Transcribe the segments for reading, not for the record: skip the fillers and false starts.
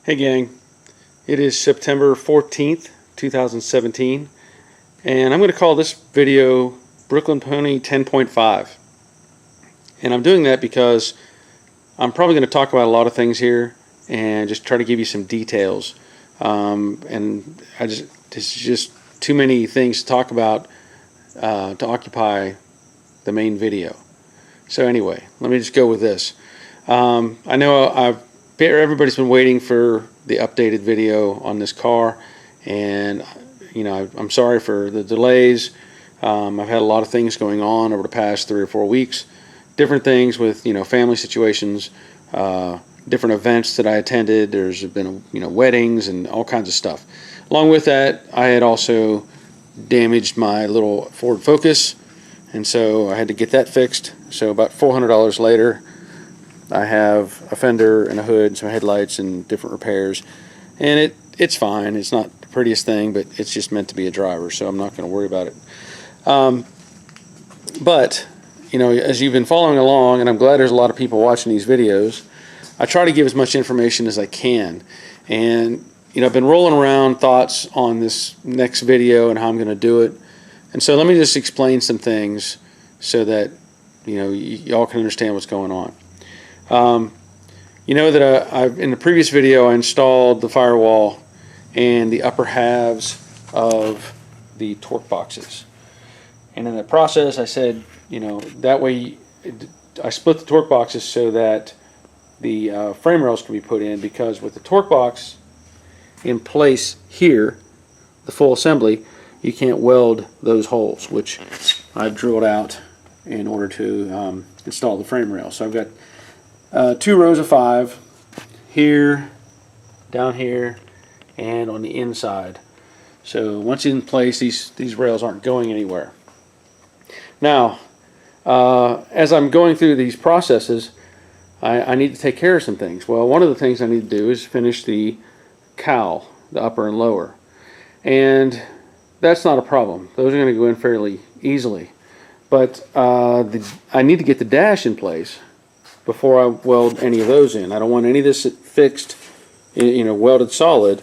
Hey gang, it is September 14th, 2017, and I'm going to call this video Brooklyn Pony 10.5. And I'm doing that because I'm probably going to talk about a lot of things here and just try to give you some details. This is just too many things to talk about to occupy the main video. So anyway, let me just go with this. I know everybody's been waiting for the updated video on this car, and I'm sorry for the delays. I've had a lot of things going on over the past 3 or 4 weeks, different things with family situations, different events that I attended. There's been weddings and all kinds of stuff. Along with that, I had also damaged my little Ford Focus, and so I had to get that fixed. So about $400 later, I have a fender and a hood, some headlights, and different repairs, and it's fine. It's not the prettiest thing, but it's just meant to be a driver, so I'm not going to worry about it. But as you've been following along, and I'm glad there's a lot of people watching these videos, I try to give as much information as I can. And I've been rolling around thoughts on this next video and how I'm going to do it, and so let me just explain some things so that y'all can understand what's going on. In the previous video I installed the firewall and the upper halves of the torque boxes, and in the process I said that way I split the torque boxes so that the frame rails can be put in, because with the torque box in place here, the full assembly, you can't weld those holes, which I've drilled out in order to install the frame rail. So I've got 2 rows of 5 here, down here, and on the inside. So once in place, these rails aren't going anywhere. Now, as I'm going through these processes, I need to take care of some things. Well, one of the things I need to do is finish the cowl, the upper and lower, and that's not a problem. Those are going to go in fairly easily. But I need to get the dash in place before I weld any of those in. I don't want any of this fixed, welded solid.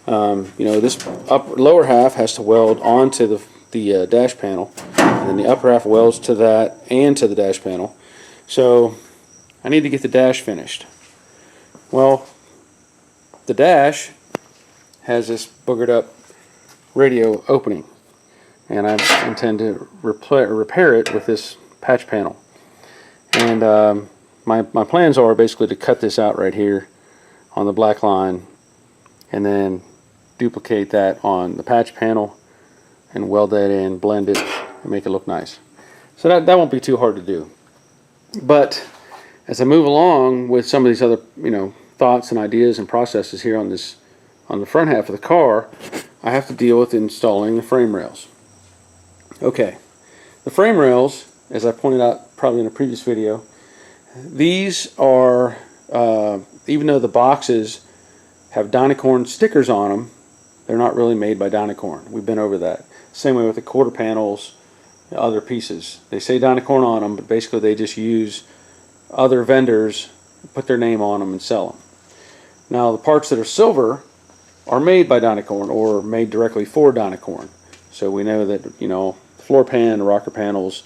This lower half has to weld onto the dash panel, and then the upper half welds to that and to the dash panel. So I need to get the dash finished. Well, the dash has this boogered up radio opening, and I intend to repair it with this patch panel. And my plans are basically to cut this out right here on the black line, and then duplicate that on the patch panel and weld that in, blend it, and make it look nice. So that won't be too hard to do. But as I move along with some of these other thoughts and ideas and processes here on the front half of the car, I have to deal with installing the frame rails. Okay, the frame rails, as I pointed out probably in a previous video, these are, even though the boxes have Dynacorn stickers on them, they're not really made by Dynacorn. We've been over that. Same way with the quarter panels, other pieces. They say Dynacorn on them, but basically they just use other vendors, put their name on them, and sell them. Now the parts that are silver are made by Dynacorn or made directly for Dynacorn. So we know that floor pan, rocker panels,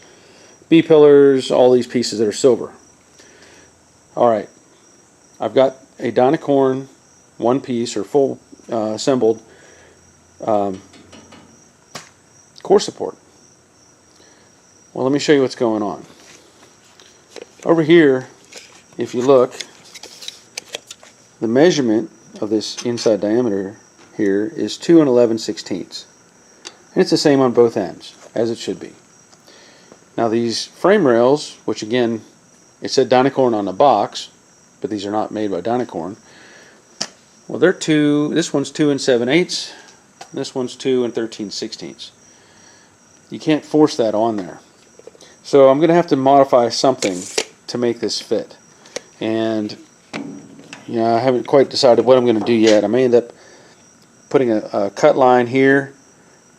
B-pillars, all these pieces that are silver. Alright, I've got a Dynacorn one piece or full assembled core support. Well, let me show you what's going on. Over here, if you look, the measurement of this inside diameter here is 2 11/16. And it's the same on both ends, as it should be. Now these frame rails, which again, it said Dynacorn on the box, but these are not made by Dynacorn. Well, this one's 2 7/8, this one's 2 13/16. You can't force that on there. So I'm going to have to modify something to make this fit. And I haven't quite decided what I'm going to do yet. I may end up putting a cut line here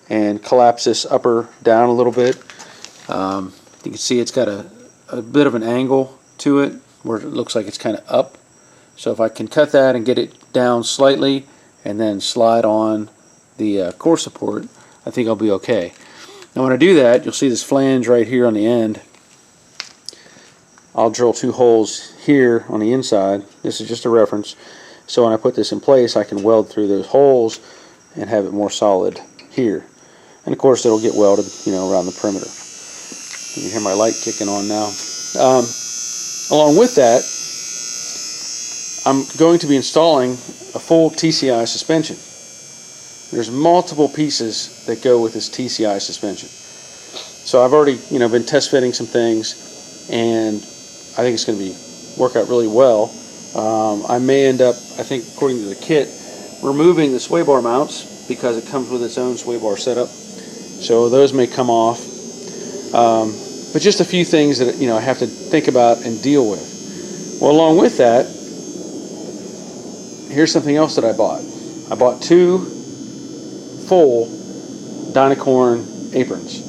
and collapse this upper down a little bit. You can see it's got a bit of an angle to it where it looks like it's kind of up. So if I can cut that and get it down slightly and then slide on the core support, I think I'll be okay. Now when I do that, you'll see this flange right here on the end. I'll drill 2 holes here on the inside. This is just a reference. So when I put this in place, I can weld through those holes and have it more solid here. And of course it'll get welded, you know, around the perimeter. You can hear my light kicking on now. Along with that, I'm going to be installing a full TCI suspension. There's multiple pieces that go with this TCI suspension. So I've already, you know, been test fitting some things, and I think it's going to work out really well. I may end up, I think according to the kit, removing the sway bar mounts because it comes with its own sway bar setup. So those may come off. But just a few things that, you know, I have to think about and deal with. Well, along with that, here's something else that I bought. I bought 2 full Dynacorn aprons.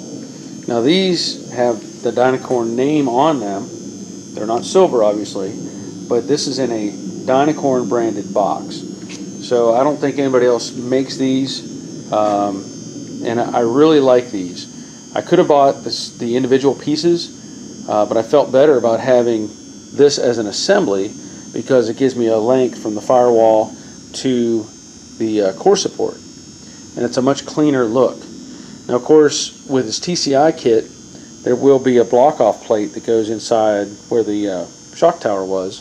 Now these have the Dynacorn name on them. They're not silver, obviously, but this is in a Dynacorn branded box. So I don't think anybody else makes these, and I really like these. I could have bought the individual pieces, but I felt better about having this as an assembly because it gives me a length from the firewall to the core support, and it's a much cleaner look. Now of course with this TCI kit there will be a block off plate that goes inside where the shock tower was,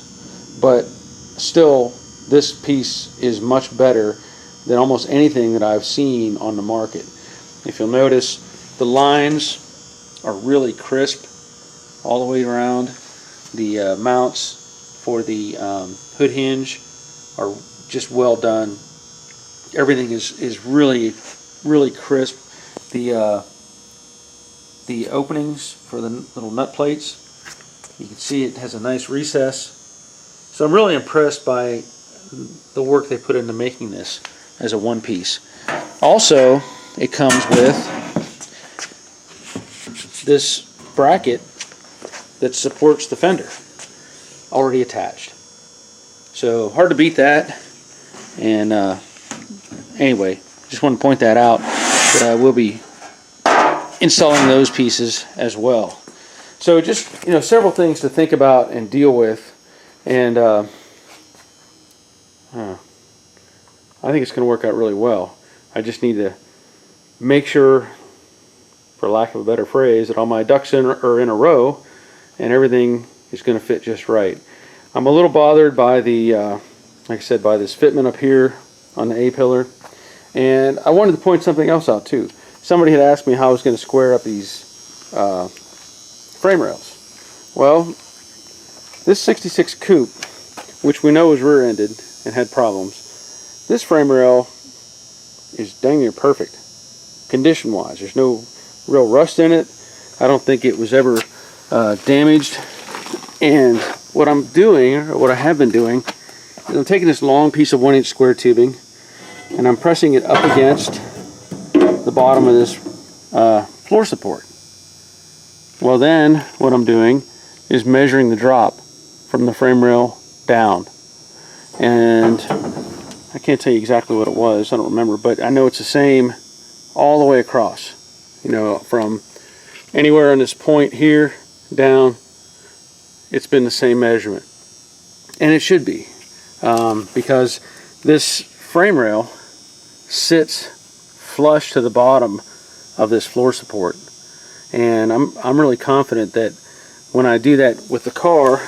but still this piece is much better than almost anything that I've seen on the market. If you'll notice, the lines are really crisp all the way around. The mounts for the hood hinge are just well done. Everything is really crisp. The openings for the little nut plates, you can see it has a nice recess. So I'm really impressed by the work they put into making this as a one piece. Also, it comes with this bracket that supports the fender already attached. So hard to beat that. And anyway, just want to point that out, that I will be installing those pieces as well. So just, you know, several things to think about and deal with, and I think it's going to work out really well. I just need to make sure, for lack of a better phrase, that all my ducks are in a row and everything is going to fit just right. I'm a little bothered by the, like I said, by this fitment up here on the A-pillar, and I wanted to point something else out too. Somebody had asked me how I was going to square up these frame rails. Well, this 66 coupe, which we know is rear-ended and had problems, this frame rail is dang near perfect condition-wise. There's no real rust in it. I don't think it was ever damaged. And what I'm doing, or what I have been doing, is I'm taking this long piece of 1-inch square tubing and I'm pressing it up against the bottom of this floor support. Well, then what I'm doing is measuring the drop from the frame rail down, and I can't tell you exactly what it was, I don't remember, but I know it's the same all the way across, you know, from anywhere on this point here down. It's been the same measurement, and it should be, because this frame rail sits flush to the bottom of this floor support, and I'm really confident that when I do that with the car,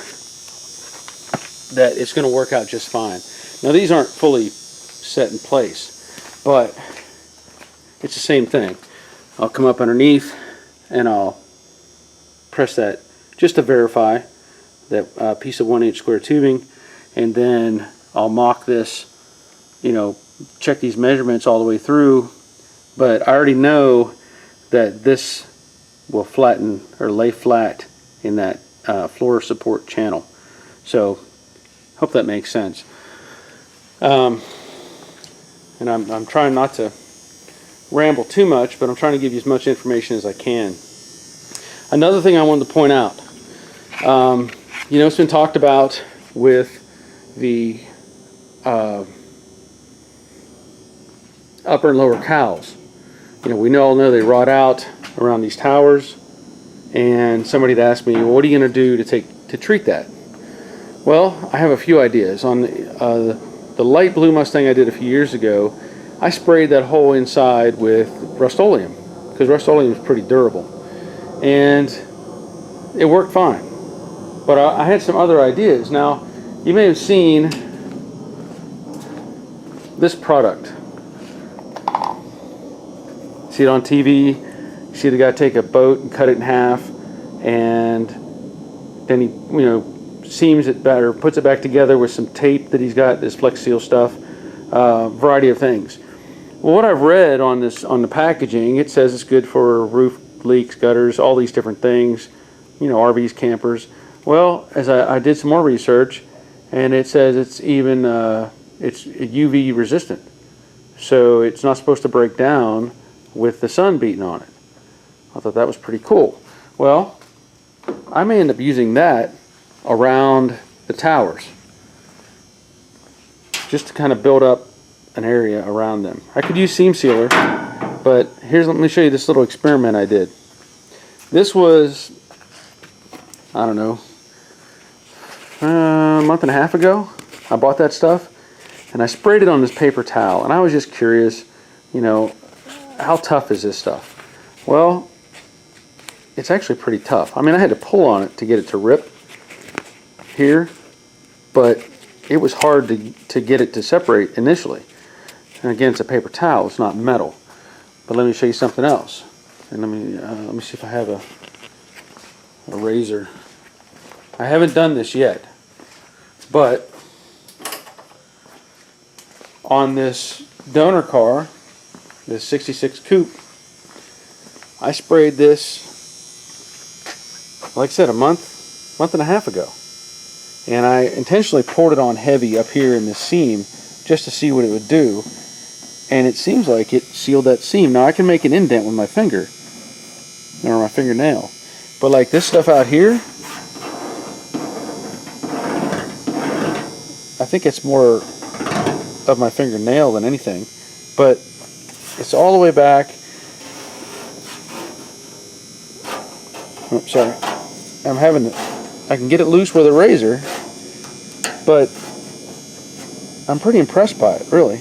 that it's going to work out just fine. Now these aren't fully set in place, but it's the same thing. I'll come up underneath and I'll press that just to verify that piece of 1-inch square tubing, and then I'll mock this, you know, check these measurements all the way through. But I already know that this will flatten or lay flat in that floor support channel. So hope that makes sense. And I'm trying not to ramble too much, but I'm trying to give you as much information as I can. Another thing I wanted to point out, you know, it's been talked about with the upper and lower cowls. You know, we all know they rot out around these towers, and somebody had asked me, well, what are you going to do to treat that? Well, I have a few ideas. On the light blue Mustang I did a few years ago, I sprayed that whole inside with Rust-Oleum, because Rust-Oleum is pretty durable, and it worked fine. But I had some other ideas. Now, you may have seen this product. See it on TV. You see the guy take a boat and cut it in half, and then he, seams it back, or puts it back together with some tape that he's got, this Flex Seal stuff, variety of things. Well, what I've read on the packaging, it says it's good for roof leaks, gutters, all these different things, RVs, campers. Well, as I did some more research, and it says it's even it's UV resistant, so it's not supposed to break down with the sun beating on it. I thought that was pretty cool. Well, I may end up using that around the towers, just to kind of build up an area around them. I could use seam sealer, but let me show you this little experiment I did. This was, I don't know, a month and a half ago. I bought that stuff, and I sprayed it on this paper towel, and I was just curious, how tough is this stuff? Well, it's actually pretty tough. I mean, I had to pull on it to get it to rip here, but it was hard to get it to separate initially. And again, it's a paper towel, it's not metal. But let me show you something else. And let me see if I have a razor. I haven't done this yet, but on this donor car, this 66 coupe, I sprayed this, like I said, a month and a half ago. And I intentionally poured it on heavy up here in this seam just to see what it would do. And it seems like it sealed that seam. Now I can make an indent with my finger, or my fingernail. But like this stuff out here, I think it's more of my fingernail than anything. But it's all the way back. Oh, sorry. I can get it loose with a razor, but I'm pretty impressed by it, really.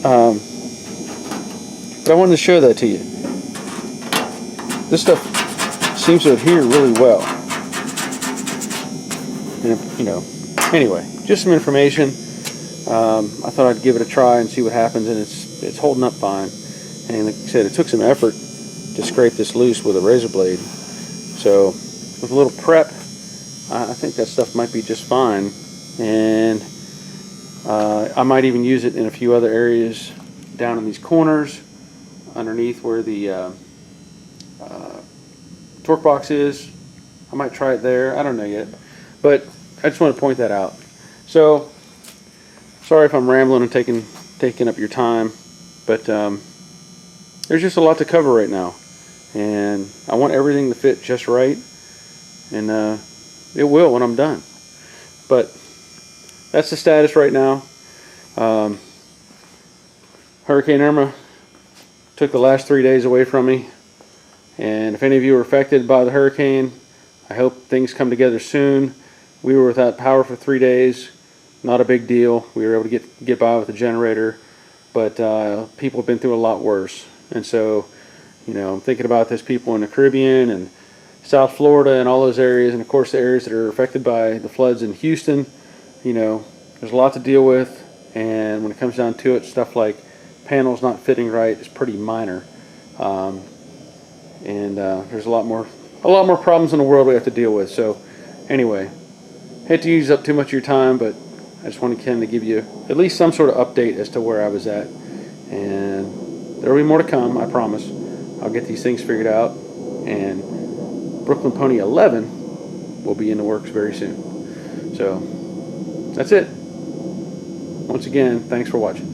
But I wanted to show that to you. This stuff seems to adhere really well. And, anyway, just some information. I thought I'd give it a try and see what happens, and it's holding up fine. And like I said, it took some effort to scrape this loose with a razor blade. So with a little prep, I think that stuff might be just fine. And I might even use it in a few other areas down in these corners underneath where the torque box is. I might try it there. I don't know yet, but I just want to point that out. So sorry if I'm rambling and taking up your time, but there's just a lot to cover right now, and I want everything to fit just right, and it will when I'm done. But that's the status right now. Hurricane Irma took the last 3 days away from me, and if any of you were affected by the hurricane, I hope things come together soon. We were without power for 3 days. Not a big deal. We were able to get by with the generator, but people have been through a lot worse. And so, I'm thinking about those people in the Caribbean and South Florida and all those areas, and of course the areas that are affected by the floods in Houston. There's a lot to deal with, and when it comes down to it, stuff like panels not fitting right is pretty minor. There's a lot more problems in the world we have to deal with. So anyway, hate to use up too much of your time, but I just wanted to give you at least some sort of update as to where I was at. And there will be more to come, I promise. I'll get these things figured out, and Brooklyn Pony 11 will be in the works very soon. So that's it. Once again, thanks for watching.